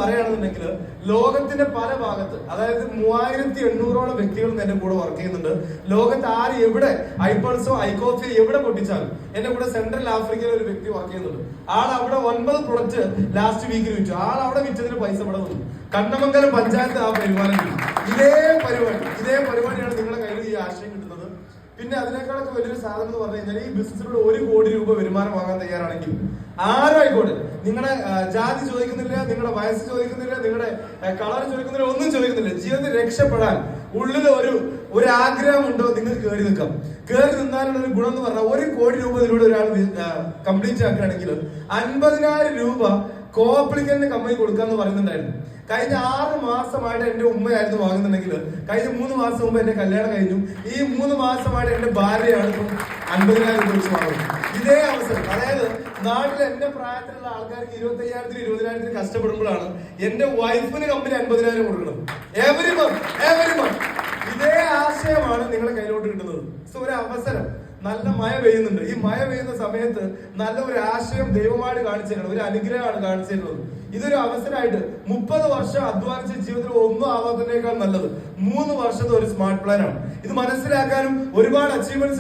പറയുകയാണെന്നുണ്ടെങ്കിൽ ലോകത്തിന്റെ പല ഭാഗത്ത്, അതായത് 3800ഓളം വ്യക്തികൾ എന്റെ കൂടെ വർക്ക് ചെയ്യുന്നുണ്ട്. ലോകത്ത് ആര് എവിടെ ഐപൾസോ ഐകോഫിയോ എവിടെ പൊട്ടിച്ചാലും എന്റെ കൂടെ സെൻട്രൽ ആഫ്രിക്കയിൽ ഒരു വ്യക്തി വർക്ക് ചെയ്യുന്നുണ്ട്. ആൾ അവിടെ 9 പ്രൊഡക്റ്റ് ലാസ്റ്റ് വീക്കിൽ വിറ്റു. ആൾ അവിടെ വിറ്റതിന് പൈസ ഇവിടെ വന്നു. കണ്ണമംഗലം പഞ്ചായത്ത് ആ പരിപാടി ഇതേ പരിപാടിയാണ് നിങ്ങളുടെ കയ്യിൽ ഈ ആശയം കിട്ടുന്നത്. പിന്നെ അതിനേക്കാളൊക്കെ വലിയൊരു സാധനം എന്ന് പറഞ്ഞു കഴിഞ്ഞാൽ, ഈ ബിസിനസ്സിലൂടെ 1 കോടി രൂപ വരുമാനം വാങ്ങാൻ തയ്യാറാണെങ്കിൽ ആരും ആയിക്കോട്ടെ, നിങ്ങളുടെ ജാതി ചോദിക്കുന്നില്ല, നിങ്ങളുടെ വയസ്സ് ചോദിക്കുന്നില്ല, നിങ്ങളുടെ കളർ ചോദിക്കുന്നില്ല, ഒന്നും ചോദിക്കുന്നില്ല. ജീവിതത്തിൽ രക്ഷപ്പെടാൻ ഉള്ളിൽ ഒരു ആഗ്രഹം ഉണ്ടോ, നിങ്ങൾ കയറി നിൽക്കാം. കയറി നിന്നാലുള്ള ഒരു ഗുണം എന്ന് പറഞ്ഞാൽ 1 കോടി രൂപ ഇതിലൂടെ ഒരാൾ കംപ്ലീറ്റ് ആക്കുകയാണെങ്കിൽ 50,000 രൂപ കോപ്ലിക്കന്റ് കമ്പനി കൊടുക്കാന്ന് പറയുന്നുണ്ടായിരുന്നു. കഴിഞ്ഞ 6 മാസമായിട്ട് എന്റെ ഉമ്മയായിരുന്നു വാങ്ങുന്നുണ്ടെങ്കിൽ, കഴിഞ്ഞ 3 മാസം മുമ്പ് എന്റെ കല്യാണം കഴിഞ്ഞു. ഈ 3 മാസമായിട്ട് എന്റെ ഭാര്യയാണ് ഇപ്പം 50,000 രൂപ വെച്ച് വാങ്ങുന്നത്. ഇതേ അവസരം, അതായത് നാട്ടിൽ എന്റെ പ്രായത്തിലുള്ള ആൾക്കാർക്ക് 25,000 20,000 കഷ്ടപ്പെടുമ്പോഴാണ് എന്റെ വൈഫിന് കമ്പനി 50,000 കൊടുക്കണം എവരി മന്ത്. ഇതേ ആശയമാണ് നിങ്ങളുടെ കയ്യിലോട്ട് കിട്ടുന്നത്. സോ ഒരു അവസരം, നല്ല മഴ പെയ്യുന്നുണ്ട്. ഈ മഴ പെയ്യുന്ന സമയത്ത് നല്ല ഒരു ആശയം ദൈവമായിട്ട് കാണിച്ചു തരണം, ഒരു അനുഗ്രഹമാണ് കാണിച്ചു തരുന്നത്. ഇതൊരു അവസരമായിട്ട് 30 വർഷം അധ്വാനിച്ച ജീവിതത്തിൽ ഒന്നും ആവാത്തതിനേക്കാൾ നല്ലത് 3 വർഷത്തെ ഒരു സ്മാർട്ട് പ്ലാൻ ആണ്. ഇത് മനസ്സിലാക്കാനും ഒരുപാട് അച്ചീവ്മെന്റ്സ്